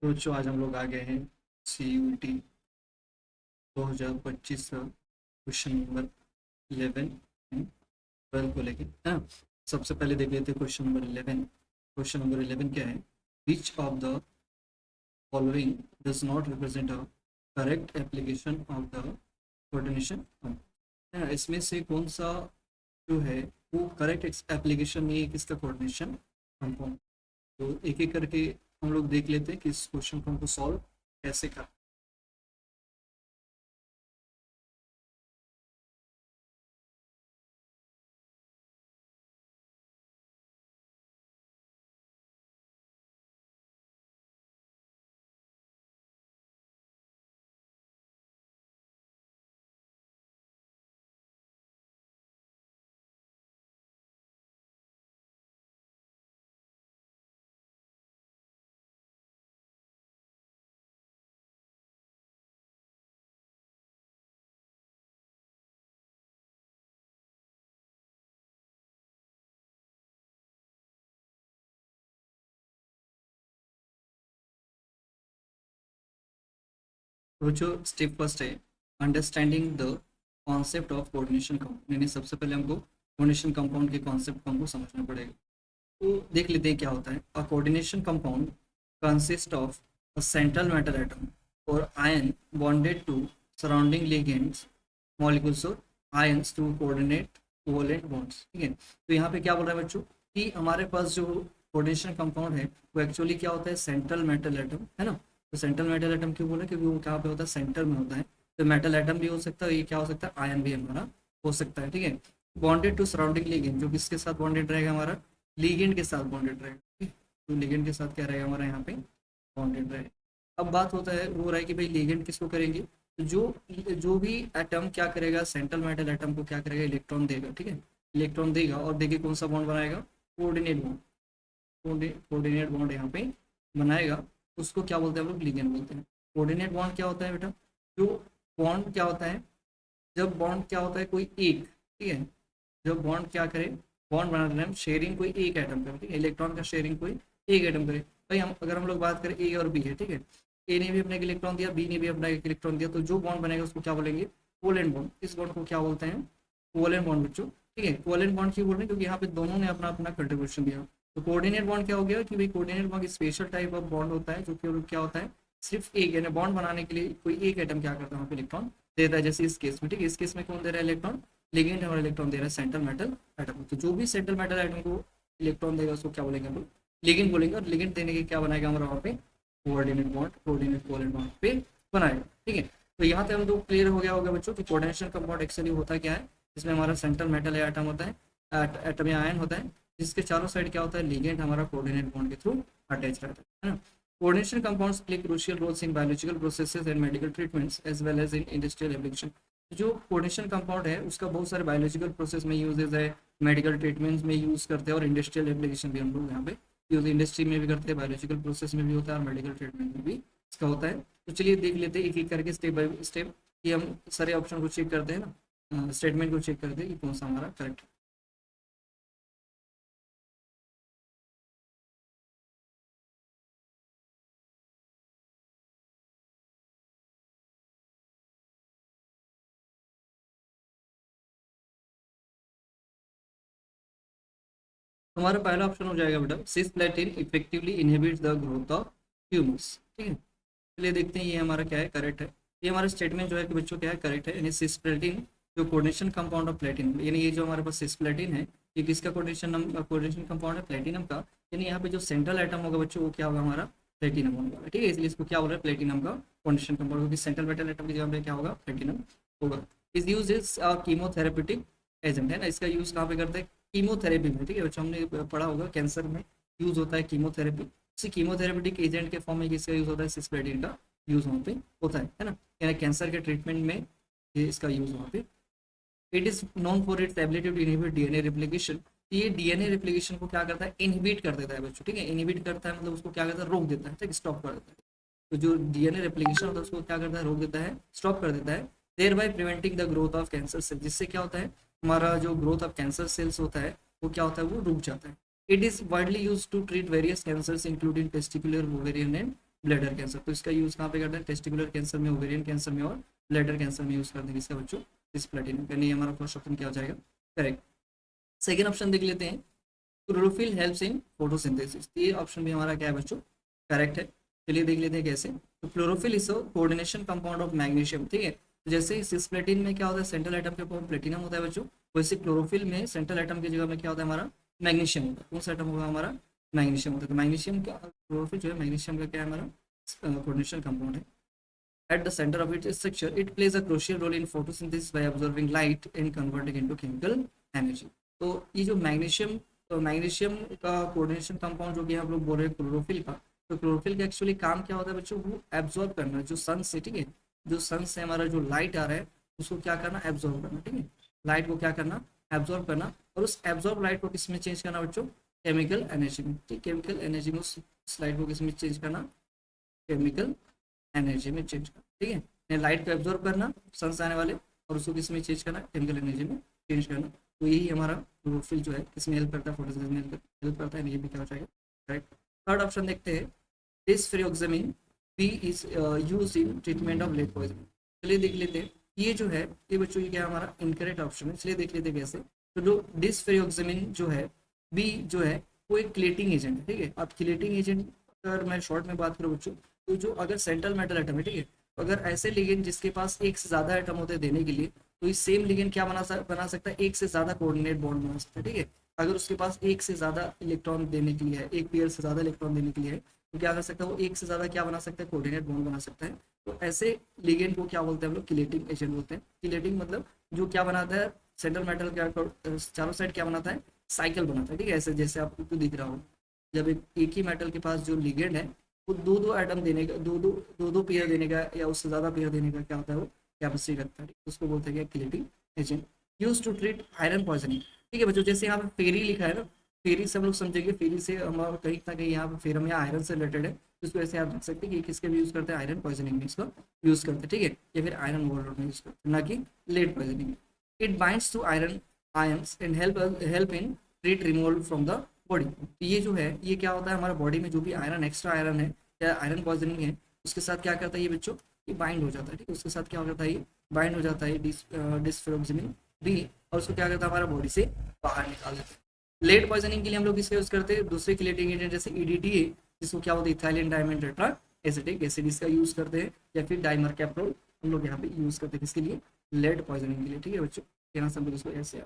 तो जो आज हम लोग आ गए हैं CUT 2025 का क्वेश्चन नंबर 11 एंड 12 को लेके है ना। सबसे पहले देख लेते हैं क्वेश्चन नंबर 11। क्वेश्चन नंबर 11 क्या है? Which of the following does not represent a correct application of the coordination है ना। इसमें से कौन सा जो है वो करेक्ट एप्लीकेशन नहीं है किसका? Coordination compound. तो एक एक करके हम लोग देख लेते हैं कि इस क्वेश्चन को हमको सॉल्व कैसे करना। तो जो स्टेप फर्स्ट है, understanding the concept of coordination compound, यानी सबसे पहले हमको कोऑर्डिनेशन कंपाउंड के कॉन्सेप्ट को हमको समझना पड़ेगा। तो देख लेते हैं क्या होता है। A coordination compound consist of a central metal atom और ion bonded to surrounding ligands molecules और ions through coordinate covalent bonds. ठीक है, तो यहाँ पे क्या बोल रहा है बच्चों कि हमारे पास जो कोऑर्डिनेशन कंपाउंड है वो एक्चुअली क्या होता है? सेंट्रल मेटल एटम है ना। तो सेंट्रल मेटल एटम क्यों बोला? क्योंकि वो कहाँ पे होता है? सेंटर में होता है। तो मेटल एटम भी हो सकता है, ये क्या हो सकता है? आयन भी हमारा हो सकता है। ठीक है, बॉन्डेड टू सराउंडिंग लिगेंड, जो किसके साथ बॉन्डेड रहेगा? हमारा लिगेंड के साथ बॉन्डेड रहेगा। ठीक है? तो लिगेंड के साथ क्या रहेगा हमारा यहाँ पे? बॉन्डेड रहेगा। अब बात होता है वो रहा है कि भाई लिगेंड किसको करेंगे? तो जो जो भी एटम क्या करेगा? सेंट्रल मेटल एटम को क्या करेगा? इलेक्ट्रॉन देगा। ठीक है, इलेक्ट्रॉन देगा और देखिए कौन सा बॉन्ड बनाएगा? Coordinate bond. कोऑर्डिनेट बॉन्ड यहाँ पे बनाएगा, उसको क्या बोलते हैं हम लोग? लिगेंड बोलते हैं। कोऑर्डिनेट बॉन्ड क्या होता है बेटा? जो बॉन्ड क्या होता है? जब बॉन्ड क्या होता है? कोई एक, ठीक है, जब बॉन्ड क्या करे? बॉन्ड बना रहे हैं शेयरिंग कोई एक एटम करे। ठीक है, इलेक्ट्रॉन का शेयरिंग कोई एक एटम करे। भाई हम अगर हम लोग बात करें ए और बी है, ठीक है, ए ने भी अपना एक इलेक्ट्रॉन दिया, बी ने भी अपना एक इलेक्ट्रॉन दिया, तो जो बॉन्ड बनेगा उसको क्या बोलेंगे? Covalent bond. इस बॉन्ड को क्या बोलते हैं? कोवेलेंट बॉन्ड बच्चों। ठीक है, कोवेलेंट बॉन्ड क्यों बोल रहे हैं? क्योंकि यहाँ पे दोनों ने अपना अपना कंट्रीब्यूशन दिया। तो कोऑर्डिनेट बॉन्ड क्या हो गया कि भाई coordinate bond special type of bond होता है जो कि क्या होता है? सिर्फ एक, यानी बॉन्ड बनाने के लिए कोई एक एटम क्या करता है? वहाँ पे इलेक्ट्रॉन देता है। जैसे इस केस में, ठीक है, इस केस में कौन दे रहा है इलेक्ट्रॉन? लिगेंड हमारा इलेक्ट्रॉन दे रहा है सेंट्रल मेटल एटम। तो जो भी सेंट्रल मेटल एटम को इलेक्ट्रॉन देगा उसको क्या बोलेंगे हम लोग? लिगेंड बोलेंगे। और लिगेंड देने के क्या बनाएगा हमारा वहाँ पे? Coordinate bond, coordinate covalent bond पे बनाएगा। ठीक है, तो यहाँ पे हम लोग क्लियर हो गया होगा बच्चों कि कोऑर्डिनेशन कंपाउंड एक्चुअली होता क्या है? इसमें हमारा सेंट्रल मेटल या एटम होता है, एटम या आयन होता है, जिसके चारों साइड क्या होता है? लिगेंड हमारा कोऑर्डिनेट बॉन्ड के थ्रू अटैच रहता है ना। Coordination compounds play crucial roles in biological processes and medical treatments as well as in industrial application. जो कोऑर्डिनेशन कंपाउंड है उसका बहुत सारे बायोलॉजिकल प्रोसेस में यूजेज है, मेडिकल ट्रीटमेंट्स में यूज करते हैं और इंडस्ट्रियल एप्लीकेशन भी हम लोग यहाँ पे यूज इंडस्ट्री में भी करते हैं, बायोलॉजिकल प्रोसेस में भी होता है और मेडिकल ट्रीटमेंट में भी इसका होता है। तो चलिए देख लेते हैं एक एक करके स्टेप बाय स्टेप कि हम सारे ऑप्शन को चेक करते हैं ना, स्टेटमेंट को चेक करते हैं कि कौन सा हमारा करेक्ट है। हमारा पहला ऑप्शन हो जाएगा बेटा, cisplatin effectively inhibits the growth of tumours. ठीक है, चलिए देखते हैं ये हमारा क्या है, करेक्ट है। ये हमारा स्टेटमेंट जो है कि बच्चों क्या है? करेक्ट है। यानी सिस्प्लेटिन जो कोऑर्डिनेशन कंपाउंड ऑफ प्लेटिनम, यानी ये जो हमारे पास सिस्प्लेटिन है ये किसका कोऑर्डिनेशन कंपाउंड है? प्लेटिनम का। यानी यहाँ पे जो सेंट्रल एटम होगा बच्चों वो क्या होगा? हमारा प्लेटिनम होगा। ठीक है, इसलिए इसको क्या बोल रहा है? प्लेटिनम का कोऑर्डिनेशन कंपाउंड, क्योंकि सेंट्रल मेटल एटम की जगह पे क्या होगा? प्लेटिनम होगा। Is use is chemotherapeutic agent, है ना। इसका यूज कहाँ पे करते हैं? कीमोथेरेपी में। ठीक है बच्चों, हमने पढ़ा होगा कैंसर में यूज होता है कीमोथेरेपी। इसी कीमोथेरेपेटिक एजेंट के फॉर्म में किसका यूज होता है? सिस्प्लेटिन का यूज वहाँ पे होता है ना। यानी कैंसर के ट्रीटमेंट में ये इसका यूज वहाँ पे। It is known for its ability to inhibit DNA replication. ये डीएनए रेप्लिकेशन को क्या करता है? इनहिबिट कर देता है बच्चों। ठीक है, इनहिबिट करता है मतलब उसको क्या करता है? रोक देता है, ठीक, स्टॉप कर देता है। तो जो डीएनए रेप्लिकेशन होता है उसको क्या करता है? रोक देता है, स्टॉप कर देता है। Thereby preventing the growth of cancer cell, जिससे क्या होता है? हमारा जो ग्रोथ ऑफ कैंसर सेल्स होता है वो क्या होता है? वो रुक जाता है। It is widely use to treat various cancers including testicular, ovarian and bladder cancer. तो इसका यूज़ कहाँ पे करते हैं? टेस्टिकुलर कैंसर में, ओवेरियन कैंसर में और ब्लैडर कैंसर में यूज़ करते हैं इसका बच्चों, सिस्प्लेटिन। यानी हमारा फर्स्ट ऑप्शन क्या हो जाएगा? करेक्ट। सेकेंड ऑप्शन देख लेते हैं, क्लोरोफिल हेल्प्स इन फोटोसिंथेसिस। ये ऑप्शन भी हमारा क्या है बच्चों? करेक्ट है। चलिए देख लेते हैं कैसे। तो chlorophyll is a coordination compound of magnesium, ठीक है। तो जैसे सिस्प्लेटिन में क्या होता है, सेंट्रल एटम के ऊपर प्लेटिनम होता है बच्चों, वैसे क्लोरोफिल में सेंट्रल एटम की जगह में क्या होता है हमारा? मैग्नीशियम होता है। कौन सा एटम होगा हमारा? मैग्नीशियम होता है। तो मैग्नीशियम का क्लोरोफिल जो है मैग्नीशियम का क्या है हमारा? कोऑर्डिनेशन कंपाउंड है। At the center of its structure, it plays a crucial role in photosynthesis by absorbing light and converting into chemical energy. तो ये जो मैग्नीशियम, तो मैग्नीशियम का कोऑर्डिनेशन कंपाउंड जो कि हम लोग बोल रहे हैं क्लोरोफिल का, तो क्लोरोफिल का एक्चुअली काम क्या होता है बच्चों? वो एब्जॉर्ब करना जो सन से, ठीक है, जो सन से हमारा जो लाइट आ रहा है उसको क्या करना? एब्जॉर्ब करना, ठीक है। लाइट को क्या करना? एब्जॉर्ब करना। और उस एब्जॉर्ब लाइट को किस में चेंज करना बच्चों? केमिकल एनर्जी में, ठीक। केमिकल एनर्जी में उस लाइट को किस में चेंज करना? केमिकल एनर्जी में चेंज करना, ठीक है। लाइट को एब्जॉर्ब करना सन से आने वाले, और उसको किस में चेंज करना? केमिकल एनर्जी में चेंज करना। तो यही हमारा क्लोरोफिल जो है किसमें हेल्प करता है? फोटोसिंथेसिस में हेल्प करता है। ये भी क्या हो जाएगा? राइट। थर्ड ऑप्शन देखते हैं, desferrioxamine B is use in treatment of lead poisoning. चलिए देख लेते हैं। ये जो है ये बच्चों ये क्या है हमारा? इनकरेक्ट ऑप्शन है। चलिए देख लेते हैं कैसे। तो जो डिसफ्रियोक्सामिन जो है बी जो है वो एक क्लेटिंग एजेंट है, ठीक है। अब क्लेटिंग एजेंट अगर मैं शॉर्ट में बात करूँ बच्चों, तो जो अगर सेंट्रल मेटल एटम है, ठीक है, तो अगर ऐसे लिगेंड जिसके पास एक से ज्यादा एटम होते हैं देने के लिए, तो इस सेम लिगेंड क्या बना सकता है? एक से ज्यादा कोऑर्डिनेट बॉन्ड बना सकता है, ठीक है। अगर उसके पास एक से ज्यादा इलेक्ट्रॉन देने के लिए है, एक पेयर से ज्यादा इलेक्ट्रॉन देने के लिए है, तो क्या कर सकता है? वो एक से ज्यादा क्या बना सकता है? कोऑर्डिनेट बॉन्ड बना सकता है। तो ऐसे लिगेंड को क्या बोलते हैं हम लोग? किलेटिंग एजेंट बोलते हैं। किलेटिंग मतलब जो क्या बनाता है? सेंट्रल मेटल क्या चारों साइड क्या बनाता है? साइकिल बनाता है, ठीक है। ऐसे जैसे आपको दिख रहा हो, जब एक ही मेटल के पास जो लिगेंड है वो दो दो एटम देने का, दो पेयर देने का या उससे ज्यादा पेयर देने का क्या होता है? वो कैपेसिटी रखता है। उसको बोलते हैं chelating agent. Use to treat iron poisoning, ठीक है बच्चों। जैसे यहाँ पे फेरी लिखा है ना, फेरी से हम लोग समझेंगे, फेरी से हम कहीं ना कहीं यहाँ पे फेरम या आयरन से रिलेटेड है, तो इसको ऐसे आप देख सकते हैं कि किसके भी यूज करते हैं? आयरन पॉइजनिंग में इसको यूज करते हैं, ठीक है। या फिर आयरन ओवरलोड में यूज करते हैं, ना कि लेड पॉइजनिंग में। It binds to iron ions and help in treat removal from the body. ये जो है ये क्या होता है? हमारा बॉडी में जो भी आयरन, एक्स्ट्रा आयरन है या आयरन पॉइजनिंग है, उसके साथ क्या करता है ये बच्चों? ये बाइंड हो जाता है, ठीक है। उसके साथ क्या हो जाता है? ये बाइंड हो जाता है डिसफ्रोक्सिमिन बी, और उसको क्या करता है? हमारा बॉडी से बाहर निकाल देता है। लेड पॉइजनिंग के लिए हम लोग इसका यूज करते हैं दूसरे क्लेटिंग एजेंट जैसे ईडीटी है, जिसको क्या होता है? Ethylene diamond tetra acetic acid, इसका यूज करते हैं। या फिर डाइमर कैप्रोल हम लोग यहाँ पे यूज करते हैं किसके लिए? लेड पॉइजनिंग के लिए, ठीक है बच्चों। यहाँ से हम लोग इसको ऐसे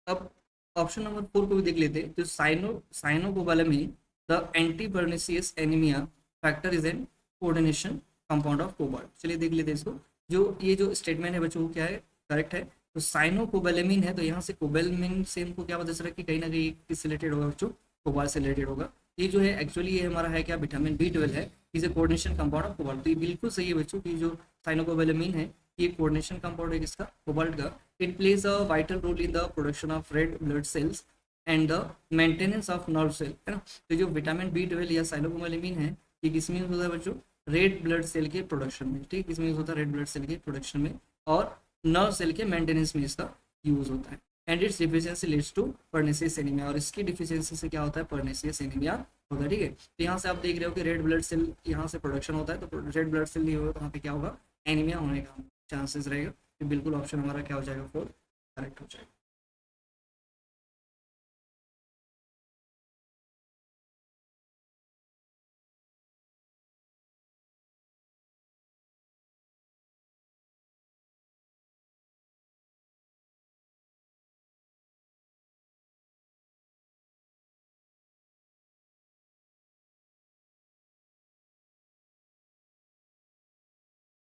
अब ऑप्शन नंबर 4 को भी देख लेते हैं। तो cyanocobalamin the anti pernicious anaemia factor is an coordination compound of cobalt. चलिए देख लेते हैं इसको। जो ये जो स्टेटमेंट है बच्चों वो क्या है? करेक्ट है। तो साइनोकोबालामिन है, तो यहाँ से कोबालामिन से हमको क्या पता चला कि कहीं ना कहीं किससे रिलेटेड होगा बच्चों? कोबाल्ट से रिलेटेड होगा। ये जो है एक्चुअली ये हमारा है क्या? विटामिन B12 है, is a coordination compound of cobalt. तो ये बिल्कुल सही है बच्चों कि जो साइनोकोबालामिन है ये कोऑर्डिनेशन कंपाउंड है किसका? कोबाल्ट का। It plays a vital role in the production of red blood cells and the maintenance of nerve cell, है ना। तो जो विटामिन B12 या साइलोकोबालामिन है ये किसमें यूज होता है बच्चों? रेड ब्लड सेल के प्रोडक्शन में, ठीक। किसमें यूज होता है? रेड ब्लड सेल के प्रोडक्शन में और नर्व सेल के मेंटेनेंस में इसका यूज होता है। And its deficiency leads to pernicious anaemia, और इसकी डिफिशियंसी से क्या होता है? पर्निसियस एनीमिया होता है, ठीक है। तो यहाँ से आप देख रहे हो कि रेड ब्लड सेल यहाँ से प्रोडक्शन होता है, तो रेड ब्लड सेल नहीं होगा तो वहाँ पे क्या होगा? एनीमिया होने का चांसेस रहेगा। तो बिल्कुल ऑप्शन हमारा क्या हो जाएगा? 4 करेक्ट हो जाएगा।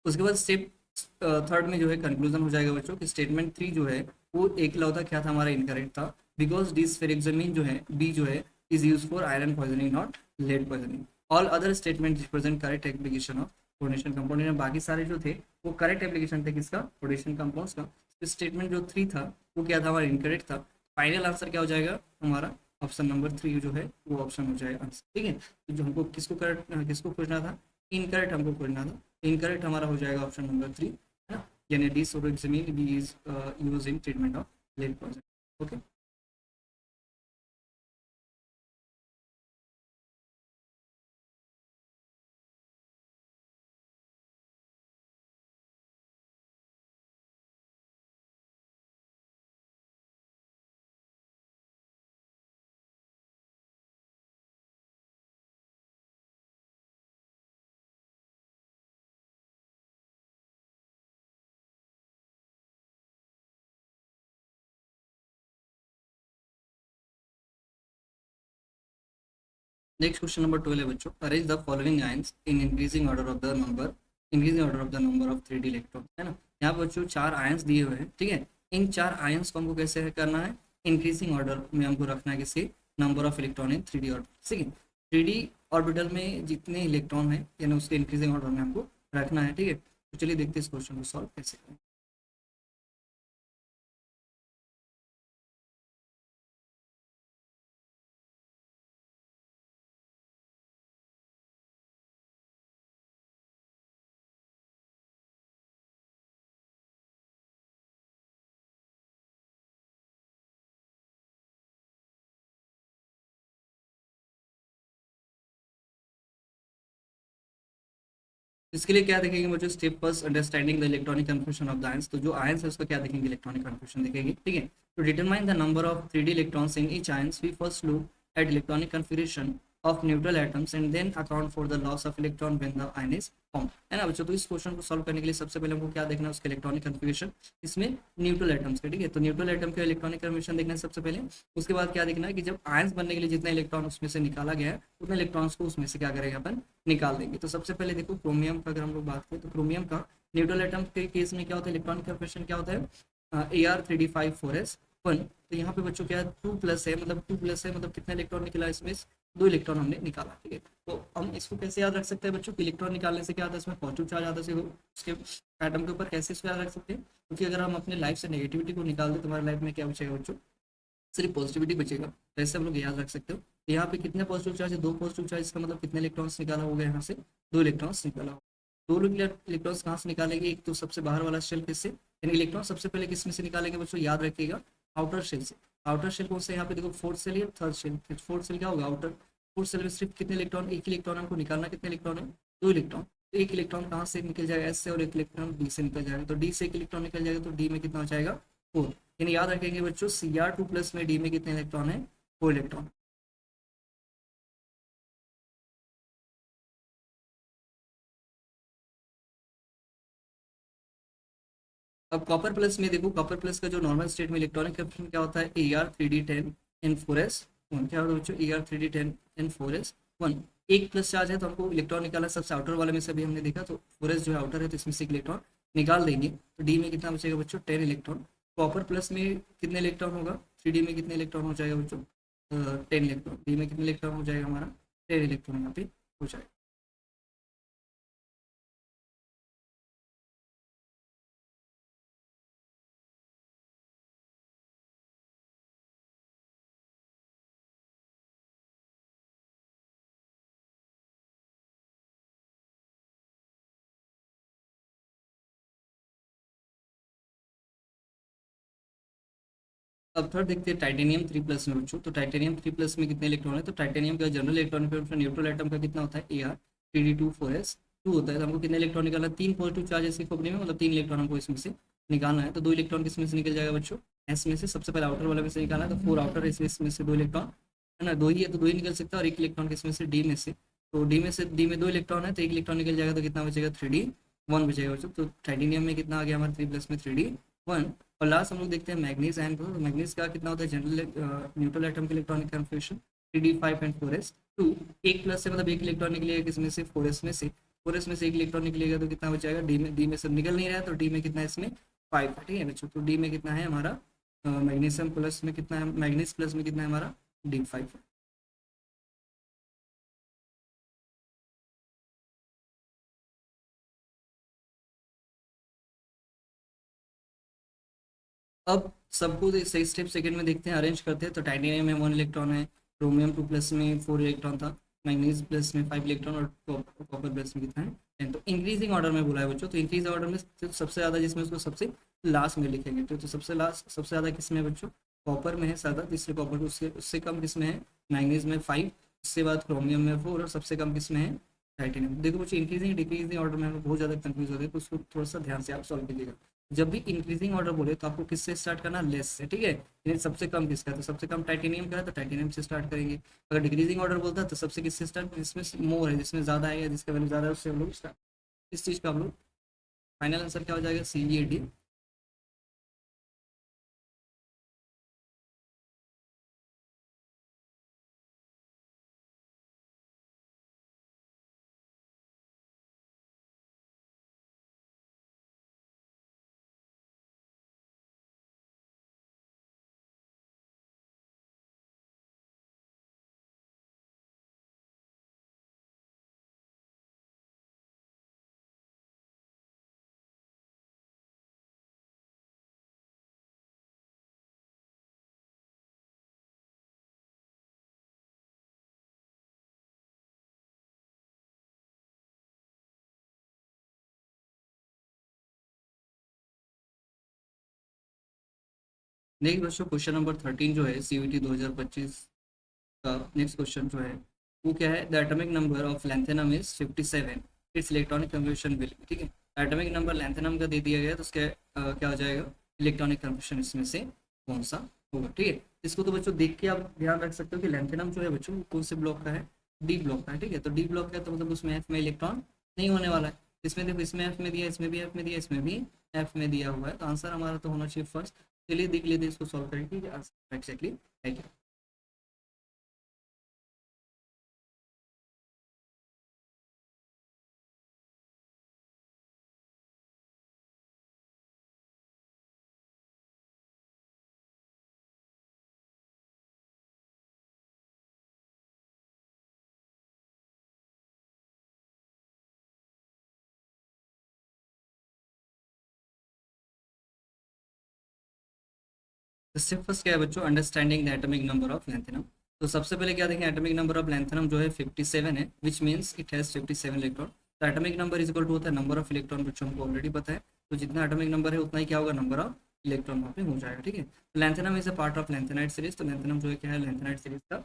उसके बाद स्टेप थर्ड में जो है कंक्लूजन हो जाएगा बच्चों कि स्टेटमेंट 3 जो है वो एक लौता क्या था? हमारा इनकरेक्ट था। बिकॉज डिसफेरिक्सामिन जो है बी जो है is use for iron poisoning not lead poisoning. All other statement represent correct application of coordination compound. बाकी सारे जो थे वो करेक्ट एप्लीकेशन थे किसका? कोऑर्डिनेशन कंपाउंड्स का। स्टेटमेंट जो 3 था वो क्या था? हमारा इनकरेक्ट था। फाइनल आंसर क्या हो जाएगा हमारा? ऑप्शन नंबर 3 जो है वो ऑप्शन हो जाएगा आंसर, ठीक है। तो जो हमको किसको करेक्ट किसको खोजना था? इनकरेक्ट हमको खोजना था। इनकरेक्ट हमारा हो जाएगा ऑप्शन नंबर 3। यानी desferrioxamine B is use in treatment of lead poison. Okay, next question number 12 है बच्चों, arrange the following ions in increasing order of the number, increasing order of the number of 3D electron, है ना। यहाँ पर बच्चों चार ions दिए हुए हैं, ठीक है। इन चार आयंस को हमको कैसे करना है, इंक्रीजिंग ऑर्डर में हमको रखना है किसी number of electron in 3D orbital, ठीक है। 3D ऑर्बिटल में जितने इलेक्ट्रॉन है यानी उसके इंक्रीजिंग ऑर्डर में हमको रखना है, ठीक है। तो चलिए देखते हैं इस क्वेश्चन को सॉल्व कैसे करें। इसके लिए क्या देखेंगे मुझे, step first understanding the electronic confirmation of the ions. तो जो आयंस है उसका क्या देखेंगे, इलेक्ट्रॉनिक कन्फर्मेशन देखेंगे, ठीक है। तो determine the number of 3D electrons in each ions, we first look at electronic configuration of neutral atoms and then account for the loss of electron when the ion is form, है ना बच्चों। तो इस question को solve करने के लिए सबसे पहले हमको क्या देखना है, उसके इलेक्ट्रॉनिक कन्फिगरेशन, इसमें न्यूट्रल एटम्स के, ठीक है। तो न्यूट्रल एटम के इलेक्ट्रॉनिक कन्फिगरेशन देखना है सबसे पहले। उसके बाद क्या देखना है कि जब आयंस बनने के लिए जितना इलेक्ट्रॉन उसमें से निकाला गया है उतने इलेक्ट्रॉन्स को उसमें से क्या करेंगे अपन, निकाल देंगे। तो सबसे पहले देखो क्रोमियम का अगर हम लोग बात करें तो क्रोमियम का न्यूट्रल एटम के केस में क्या होता है, इलेक्ट्रॉनिक कन्फिगरेशन क्या होता है, Ar3d5 4s1। तो यहाँ पे बच्चों क्या है, 2+ है, मतलब 2+ है, मतलब कितना इलेक्ट्रॉन निकला इसमें, 2 इलेक्ट्रॉन हमने निकाला, ठीक है। तो हम इसको कैसे याद रख सकते हैं बच्चों, इलेक्ट्रॉन निकालने से क्या आता है, इसमें पॉजिटिव चार्ज आता है उसके एटम के ऊपर, कैसे इसको याद रख सकते हैं, क्योंकि अगर हम अपने लाइफ से नेगेटिविटी को निकाल दें तुम्हारी लाइफ में क्या बचेगा बच्चों, सिर्फ पॉजिटिविटी बचेगा। तो ऐसे हम लोग याद रख सकते हो। तो यहाँ पे कितने पॉजिटिव चार्ज है, 2 पॉजिटिव चार्ज, इसका मतलब कितने इलेक्ट्रॉन्स निकाला होगा, यहाँ से 2 इलेक्ट्रॉन्स निकाला होगा। 2 इलेक्ट्रॉन्स कहाँ से निकालेंगे, एक तो सबसे बाहर वाला शेल किससे, यानी इलेक्ट्रॉन सबसे पहले किस में से निकालेंगे बच्चों, याद रखिएगा आउटर शेल से। आउटर शेल कौन सा, यहाँ पे देखो फोर्थ सेल या थर्ड शेल, फोर्थ सेल क्या होगा आउटर। फोर्थ सेल में सिर्फ कितने इलेक्ट्रॉन, एक इलेक्ट्रॉन हमको निकालना, कितने इलेक्ट्रॉन है, 2 इलेक्ट्रॉन। तो एक इलेक्ट्रॉन कहाँ से निकल जाएगा, एस से, और एक इलेक्ट्रॉन डी से निकल जाएगा। तो डी से एक इलेक्ट्रॉन निकल जाएगा, तो डी में कितना हो जाएगा, 4। यानी याद रखेंगे बच्चों Cr2+ में डी में कितने इलेक्ट्रॉन है, 4 इलेक्ट्रॉन। अब कॉपर प्लस में देखो, कॉपर प्लस का जो नॉर्मल स्टेट में इलेक्ट्रॉनिक कंफर्मेशन क्या होता है, Ar3d10n4s1, क्या होता है बच्चों, Ar3d10n4s1। एक प्लस चार्ज है तो हमको इलेक्ट्रॉन निकालना, सबसे आउटर वाले में से भी हमने देखा, तो 4s जो है आउटर है तो इसमें से एक इलेक्ट्रॉन निकाल देंगे। तो डी में कितना बचेगा बच्चों, 10 इलेक्ट्रॉन। कॉपर प्लस में कितने इलेक्ट्रॉन होगा, 3D में कितने इलेक्ट्रॉन हो जाएगा बच्चों, 10 इलेक्ट्रॉन। डी में कितने इलेक्ट्रॉन हो जाएगा हमारा, 10 इलेक्ट्रॉन यहाँ पे हो जाएगा। अब थर्ड देखते हैं टाइटेनियम 3+ में बच्चों। तो टाइटेनियम 3+ में कितने इलेक्ट्रॉन है, तो टाइटेनियम का general electronic confirmation neutral atom का कितना होता है, Ar3d2 4s2 होता है। तो हमको कितने इलेक्ट्रॉन निकालना है, 3 पॉजिटिव चार्ज इसकी खोपड़ी में, मतलब 3 इलेक्ट्रॉन हमको इसमें से निकालना है। तो 2 इलेक्ट्रॉन किसमें से निकल जाएगा बच्चों, एस में से, सबसे पहले आउटर वाला में से निकालना है, तो 4 आउटर है, इसमें से 2 इलेक्ट्रॉन, है ना, दो ही है तो दो ही निकल सकता है, और एक इलेक्ट्रॉन किसमें से, डी में से। तो डी में 2 इलेक्ट्रॉन है तो एक इलेक्ट्रॉन निकल जाएगा, तो कितना बचेगा, 3d1 बचेगा बच्चों। तो टाइटेनियम में कितना आ गया हमारे 3+ में 3d1। और लास्ट हम लोग देखते हैं मैग्नीज आयन को। तो मैग्नीज का कितना होता है, जनरल न्यूट्रल एटम के electronic configuration 3d5 and 4s2। एक प्लस से मतलब एक इलेक्ट्रॉन निकलेगा किसमें से, 4s में से। 4s में से एक इलेक्ट्रॉन निकलेगा तो कितना बचाएगा, डी में सब निकल नहीं रहा है, तो डी में कितना है इसमें 5, ठीक है बच्चों। तो डी में कितना है हमारा, मैग्नीशियम प्लस में कितना है, मैग्नीज प्लस में कितना है हमारा, D5। अब सबको सही स्टेप सेकंड में देखते हैं, अरेंज करते हैं। तो टाइटेनियम में 1 इलेक्ट्रॉन है, क्रोमियम 2+ में 4 इलेक्ट्रॉन था, मैग्नीज प्लस में 5 इलेक्ट्रॉन, और कॉपर प्लस में कितना है, तो इंक्रीजिंग ऑर्डर में बोला है बच्चों, तो इंक्रीज ऑर्डर में सबसे ज़्यादा जिसमें उसको सबसे लास्ट में लिखेंगे, तो सबसे लास्ट सबसे ज़्यादा किस में है बच्चों, कॉपर में है ज़्यादा, तीसरे कॉपर, उससे उससे कम किस में है, मैंगनीज में 5, उसके बाद क्रोमियम में 4, और सबसे कम किस में है, टाइटेनियम। देखो बच्चों इंक्रीजिंग डिक्रीजिंग ऑर्डर में हमें बहुत ज़्यादा कंफ्यूज होते हैं, तो उसको थोड़ा सा ध्यान से आप सॉल्व कीजिएगा। जब भी इंक्रीजिंग ऑर्डर बोले तो आपको किससे स्टार्ट करना, लेस से, ठीक है। यानी सबसे कम किसका है, तो सबसे कम टाइटेनियम का है, तो टाइटेनियम से स्टार्ट करेंगे। अगर डिक्रीजिंग ऑर्डर बोलता है तो सबसे किससे स्टार्ट, जिसमें मोर है, जिसमें ज़्यादा है या जिसका वैल्यू ज़्यादा है, उससे हम लोग स्टार्ट। इस चीज़ का हम लोग फाइनल आंसर क्या हो जाएगा, CVAD। नेक्स्ट बच्चों क्वेश्चन नंबर 13 जो है CVT 2025 का नेक्स्ट क्वेश्चन जो है वो क्या है, the atomic number of lanthanum is 57, its electronic confirmation will, ठीक है। एटॉमिक नंबर लैंथेनम का दे दिया गया है, तो उसके क्या हो जाएगा, इलेक्ट्रॉनिक कन्फर्मेशन इसमें से कौन सा होगा, ठीक है। इसको तो बच्चों देख के आप ध्यान रख सकते हो कि लैंथेनम जो है बच्चों वो कौन से ब्लॉक का है, डी ब्लॉक का है, ठीक है। तो डी ब्लॉक का है, तो मतलब उसमें एफ में इलेक्ट्रॉन नहीं होने वाला है। इसमें देखो, इसमें एफ में दिया, इसमें भी एफ में दिया, इसमें भी एफ में दिया हुआ है, तो आंसर हमारा तो होना चाहिए फर्स्ट। चलिए देख लेते हैं इसको सॉल्व करके कि आंसर एक्जैक्टली है क्या। तो स्टेप फर्स्ट क्या है बच्चों, understanding the atomic number of lanthanum. तो सबसे पहले क्या देखें, एटॉमिक नंबर ऑफ लैंथेनम जो है 57 है, which means it has 57 electron. तो atomic number is equal to होता है नंबर ऑफ इलेक्ट्रॉन, बच्चों हमको ऑलरेडी पता है। तो जितना एटॉमिक नंबर है उतना ही क्या होगा, नंबर ऑफ इलेक्ट्रॉन वहाँ पे हो जाएगा, ठीक है। Lanthanum is a part of lanthanide series, तो लैंथेनम जो है क्या है, लैंथेनाइट सीरीज का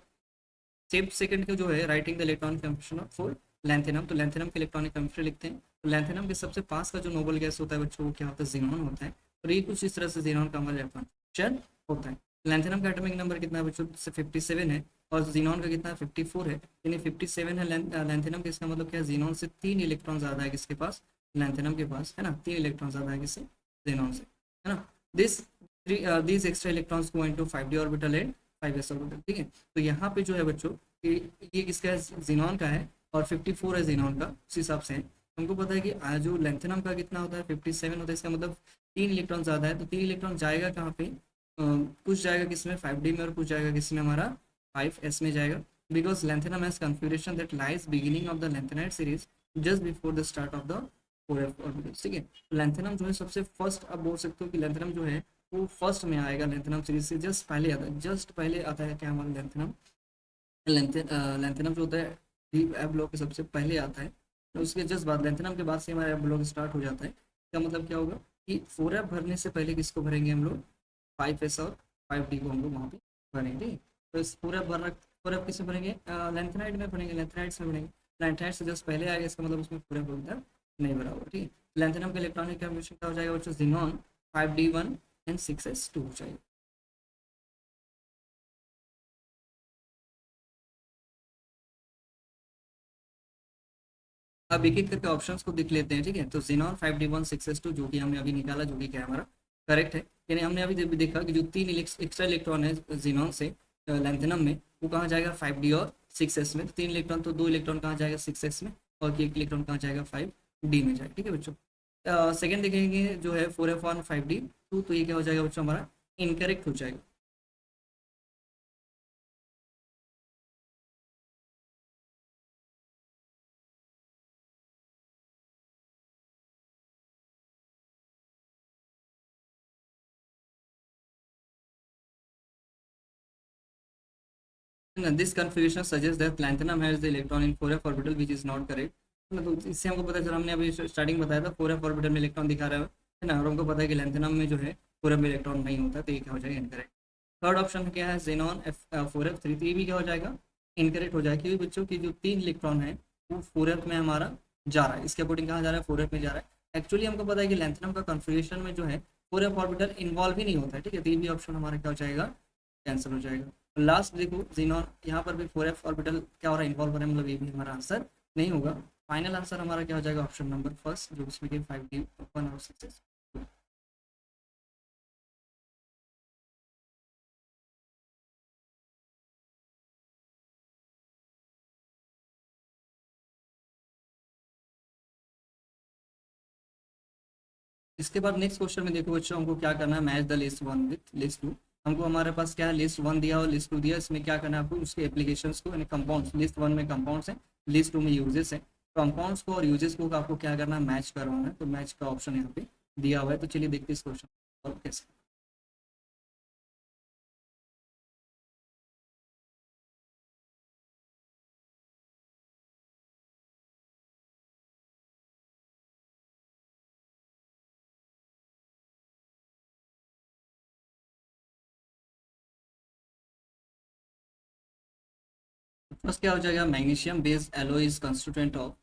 स्टेप सेकंड का जो है writing the electronic confirmation for lanthanum, तो लैंथेनम के इलेक्ट्रॉनिक कन्फर्मेशन लिखते हैं। तो लैंथेनम के सबसे पास का जो नोबल गैस होता है बच्चों, वो क्या होता है, जीनॉन होता है। और ये कुछ इस तरह से जीनॉन का हमारा इलेक्ट्रॉन होता है। लैंथेनम का एटॉमिक नंबर कितना है बच्चों, 57 है, और जीनॉन का कितना है, 54 है। यानी 57 है लैंथेनम के, इसका मतलब क्या है, जीनॉन से 3 इलेक्ट्रॉन ज्यादा है किसके पास, लैंथेनम के पास, है ना, 3 इलेक्ट्रॉन ज्यादा है किससे, जीनॉन से, है ना। This these extra electrons go into 5d orbital and 5s orbital, ठीक है। तो यहाँ पे जो है बच्चों, ये किसका है, जीनॉन का है, और 54 है जीनॉन का, उस हिसाब से हमको पता है कि जो लेंथेनम का कितना होता है, 57 होता है, इसका मतलब 3 इलेक्ट्रॉन ज़्यादा है। तो 3 इलेक्ट्रॉन जाएगा कहाँ पे, कुछ जाएगा किसमें, 5d में, और कुछ जाएगा किसमें, हमारा 5s में जाएगा। Because lanthanum has configuration that lies beginning of the lanthanide series just before the start of the 4f orbital, ठीक है। लेंथेनम जो है सबसे फर्स्ट, आप बोल सकते हो कि लेंथेनम जो है वो फर्स्ट में आएगा, लेंथेनम सीरीज से जस्ट पहले आता है, जस्ट पहले आता है क्या हमारा लेंथेनम। लेंथेनम जो होता है डीप एफ ब्लॉक के सबसे पहले आता है, तो उसके जस्ट बाद लेंथेनम के बाद से हमारा एफ ब्लॉक स्टार्ट हो जाता है। इसका मतलब क्या होगा कि 4f भरने से पहले किसको भरेंगे हम लोग, 5s और 5d को हम लोग वहाँ पे भरेंगे, ठीक है। तो इस 4f भरना, 4f किसमें भरेंगे, लेंथेनाइट में भरेंगे, लेंथेनाइट में भरेंगे। लेंथेनाइट से जस्ट पहले आएगा, इसका मतलब उसमें 4f अभी तक नहीं भरा होगा, ठीक है। लेंथेनम का इलेक्ट्रॉनिक कन्फर्मेशन क्या हो जाएगा बच्चों, जिनॉन 5d1 एंड 6s2 हो जाएगा। अब एक एक करके ऑप्शंस को देख लेते हैं, ठीक है। तो जीनॉन 5d1 6s2 जो कि हमने अभी निकाला, जो कि क्या हमारा करेक्ट है। यानी हमने अभी भी देखा कि जो 3 एक्स्ट्रा इलेक्ट्रॉन है जीनॉन से लैंथेनम में, वो कहाँ जाएगा, 5d और 6s में। तो 3 इलेक्ट्रॉन, तो 2 इलेक्ट्रॉन कहाँ जाएगा, 6s में, और एक इलेक्ट्रॉन कहाँ जाएगा, 5d में जाएगा, ठीक है बच्चों। सेकेंड देखेंगे जो है 4f1 5d2, तो ये क्या हो जाएगा बच्चों, हमारा इनकरेक्ट हो जाएगा। This configuration suggests that lanthanum has the electron in 4f orbital, which is not correct. ना। तो इससे हमको पता चला, हमने अभी स्टार्टिंग बताया था 4f ऑर्बिटल में इलेक्ट्रॉन दिखा रहा है ना, और हमको पता है कि लैंथेनम में जो है 4f में इलेक्ट्रॉन नहीं होता, तो ये क्या हो जाएगा, इनकरेक्ट। थर्ड ऑप्शन क्या है, जेनॉन F4f3, तो ये भी क्या हो जाएगा, इनकरेक्ट हो जाएगा, क्योंकि बच्चों की जो 3 इलेक्ट्रॉन है वो 4f में हमारा जा रहा है, इसके अकॉर्डिंग कहाँ जा रहा है, 4f में जा रहा है। एक्चुअली हमको पता है कि लैंथेनम का कन्फिग्रेशन में जो है 4f ऑर्बिटल इन्वॉल्व ही नहीं होता है, ठीक है, तो ये भी ऑप्शन हमारा क्या हो जाएगा, कैंसिल हो जाएगा। लास्ट देखो जीनॉन, यहाँ पर भी 4f ऑर्बिटल क्या हो रहा है, इन्वॉल्व हो रहा है, मतलब ये भी हमारा आंसर नहीं होगा। फाइनल आंसर हमारा क्या हो जाएगा, ऑप्शन नंबर फर्स्ट, जो इसमें कि 5D 1 और 6। इसके बाद नेक्स्ट क्वेश्चन में देखो बच्चों, हमको क्या करना है, match the list one with list two. हमको हमारे पास क्या है, लिस्ट वन दिया और लिस्ट टू दिया, इसमें क्या करना है आपको, उसके एप्लीकेशंस को, यानी कंपाउंड्स, लिस्ट वन में कंपाउंड्स हैं, लिस्ट टू में यूजेस है, कंपाउंड्स को और यूजेस को आपको क्या करना है, मैच करवाना है, तो मैच का ऑप्शन यहाँ पे दिया हुआ है। तो चलिए देखते हैं इस क्वेश्चन और कैसे। फर्स्ट क्या हो जाएगा, magnesium based alloy is constituent of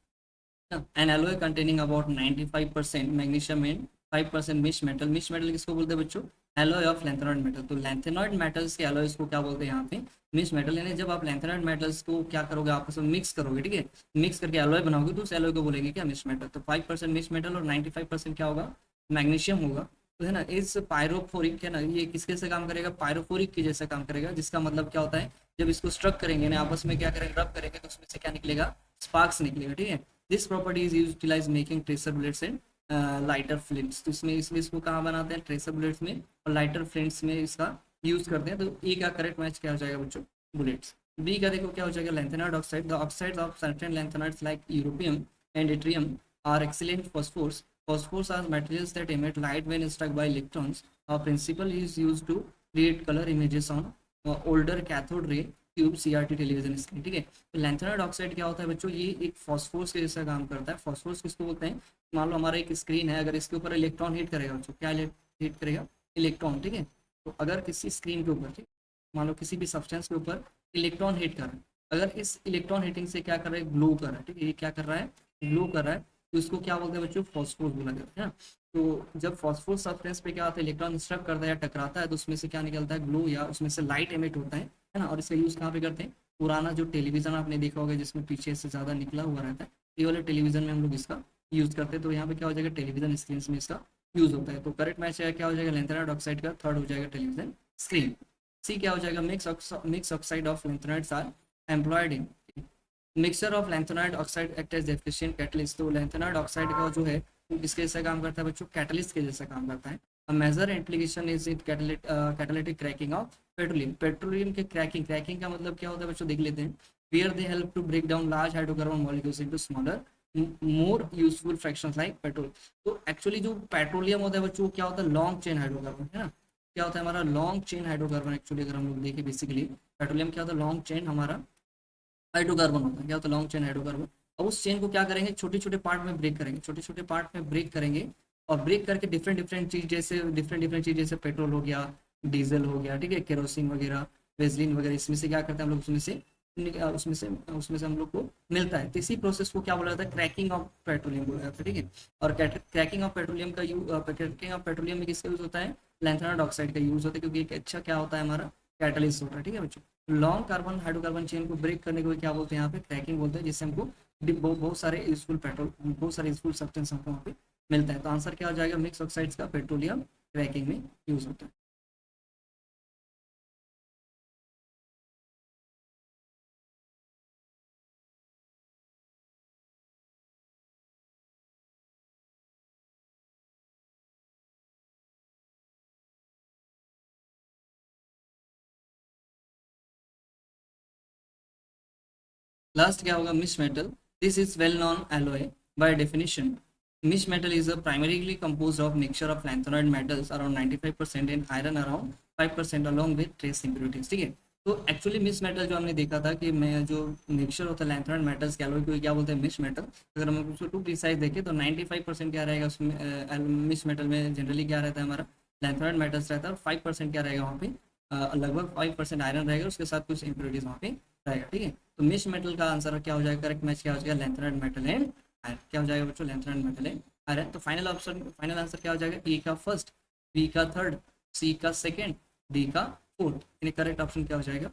an alloy containing about 95% magnesium and 5% mix metal. Mix metal किसको बोलते हैं बच्चों, एलॉय ऑफ लैंथेनॉइड मेटल। तो लैंथेनॉइड मेटल्स के एलॉयज को क्या बोलते हैं यहाँ पे, मिक्स मेटल। यानी जब आप लैंथेनॉइड मेटल्स को क्या करोगे, आपस में मिक्स करोगे, ठीक है, मिक्स करके एलॉय बनाओगे, तो उस एलॉय को बोलेंगे क्या, मिक्स मेटल। तो 5% मिक्स मेटल और 95% क्या होगा, मैग्नीशियम होगा। तो है ना, इस पायरोफोरिक है ना, ये किसके से काम करेगा, पायरोफोरिक के जैसा काम करेगा, जिसका मतलब क्या होता है, जब इसको स्ट्रक करेंगे ना, आपस में क्या करेंगे, रब करेंगे, तो उसमें से क्या निकलेगा, स्पार्क्स निकलेगा, ठीक है। This property is utilize making tracer bullets and lighter flints. तो इसमें इसलिए इसको कहाँ बनाते हैं, ट्रेसर बुलेट्स में और लाइटर फ्लिंट्स में इसका यूज करते हैं। तो ए का करेक्ट मैच क्या हो जाएगा बच्चों, बुलेट्स। बी का देखो क्या हो जाएगा, lanthanide oxide. The oxides of certain lanthanides like europium and yttrium are excellent phosphors. Phosphors are materials that emit light when struck by electrons. Our principle is used to create color images on older cathode ray tube CRT television screen, ठीक है। तो lanthanide oxide क्या होता है बच्चों, ये एक phosphorus के जैसा काम करता है। फॉस्फोरस किसको बोलते हैं, मान लो हमारा एक स्क्रीन है, अगर इसके ऊपर इलेक्ट्रॉन हिट करेगा बच्चों, क्या हिट करेगा, इलेक्ट्रॉन, ठीक है। तो अगर किसी स्क्रीन के ऊपर, ठीक, मान लो किसी भी सब्सटेंस के ऊपर इलेक्ट्रॉन हिट कर रहा है, अगर इस इलेक्ट्रॉन हिटिंग से क्या कर रहा है, ग्लो कर रहा है, ठीक है, ये क्या कर रहा है, ग्लो कर रहा है, तो इसको क्या बोलते हैं बच्चों, फॉस्फोरस बोला जाता है ना। तो जब फॉस्फोरस सब्सटेंस पे क्या होता है, इलेक्ट्रॉन स्ट्रक करता है या टकराता है, तो उसमें से क्या निकलता है, ग्लो, या उसमें से लाइट एमिट होता है ना। और इसका यूज कहाँ पे करते हैं, पुराना जो टेलीविजन आपने देखा होगा जिसमें पीछे से ज्यादा निकला हुआ रहता है, ये वाले टेलीविजन में हम लोग इसका यूज करते हैं। तो यहाँ पे क्या हो जाएगा, टेलीविजन स्क्रीन में इसका यूज होता है। तो करेक्ट मैच है क्या हो जाएगा, लैंथेनाइड ऑक्साइड का, थर्ड हो जाएगा टेलीविजन स्क्रीन। सी क्या हो जाएगा, mix oxide of lanthanides are employed in mixture of lanthanide oxide act as efficient catalyst. तो लैंथेनाइड ऑक्साइड का जो है वो किसके जैसा काम करता है बच्चों, कैटलिस्ट के जैसा काम करता है। A major application is it catalytic cracking of petroleum. Petroleum के क्रैकिंग, क्रैकिंग का मतलब क्या होता है बच्चों, देख लेते हैं। Where they help to break down large hydrocarbon molecules into smaller more useful fractions like petrol. तो एक्चुअली जो पेट्रोलियम होता है बच्चों, वो क्या होता है, लॉन्ग चेन हाइड्रोकार्बन, है ना। क्या होता है हमारा, लॉन्ग चेन हाइड्रोकार्बन। एक्चुअली अगर हम लोग देखें, बेसिकली पेट्रोलियम क्या होता है, लॉन्ग चेन हमारा हाइड्रोकार्बन होता है। क्या होता है, लॉन्ग चेन हाइड्रोकार्बन। अब उस चेन को क्या करेंगे, छोटे छोटे पार्ट में ब्रेक करेंगे, छोटे छोटे पार्ट में ब्रेक करेंगे, और ब्रेक करके डिफरेंट डिफरेंट चीज, जैसे डिफरेंट डिफरेंट चीज, जैसे पेट्रोल हो गया, डीजल हो गया, ठीक है, केरोसिन वगैरह, वेजलिन वगैरह, इसमें से क्या करते हैं हम लोग, उसमें से हम लोग को मिलता है। तो इसी प्रोसेस को क्या बोला जाता है, क्रैकिंग ऑफ पेट्रोलियम बोला जाता है, ठीक है। और क्रैकिंग ऑफ पेट्रोलियम का क्रैकिंग ऑफ पेट्रोलियम में किसका यूज होता है, लैंथेनाइड ऑक्साइड का यूज होता है, क्योंकि एक अच्छा क्या होता है हमारा, कैटलिस्ट होता है, ठीक है बच्चों। लॉन्ग कार्बन हाइड्रोकार्बन चेन को ब्रेक करने को क्या बोलते हैं, यहाँ पे क्रैकिंग बोलते हैं, जिससे हमको बहुत सारे यूजफुल पेट्रोल, बहुत सारे यूजफुल सब्सटेंस हमको वहाँ पे मिलता है। तो आंसर क्या हो जाएगा, मिक्स ऑक्साइड्स का पेट्रोलियम क्रैकिंग में यूज होता है। लास्ट क्या होगा, mix metal. This is well non alloy by definition. Mix metal is a primarily composed of mixture of lanthanide metals around 95% and iron around 5% along with trace impurities, ठीक है। तो actually misch metal जो हमने देखा था कि मैं जो मिक्सचर होता है लैंथेनाइड मेटल्स के एलॉय को क्या बोलते हैं मिस मेटल। अगर हम उसको टू प्रिसाइज देखें तो 95% क्या रहेगा उसमें मिस मेटल में जनरली क्या रहता है हमारा लैंथेनाइड मेटल्स रहता है, और 5% क्या रहेगा वहाँ पे लगभग 5% आयरन रहेगा, उसके साथ कुछ इंप्योरिटीज वहाँ पे रहेगा। ठीक है, तो मिस मेटल का आंसर क्या हो जाएगा, करेक्ट मैच क्या हो जाएगा, लैंथेनाइड मेटल एंड आयरन। क्या हो जाएगा बच्चों, लैंथेनाइड मेटल एंड आयरन। तो फाइनल ऑप्शन, फाइनल आंसर क्या हो जाएगा, ए का फर्स्ट, बी का थर्ड, सी का सेकेंड, डी का फोर्थ, यानी करेक्ट ऑप्शन क्या हो जाएगा,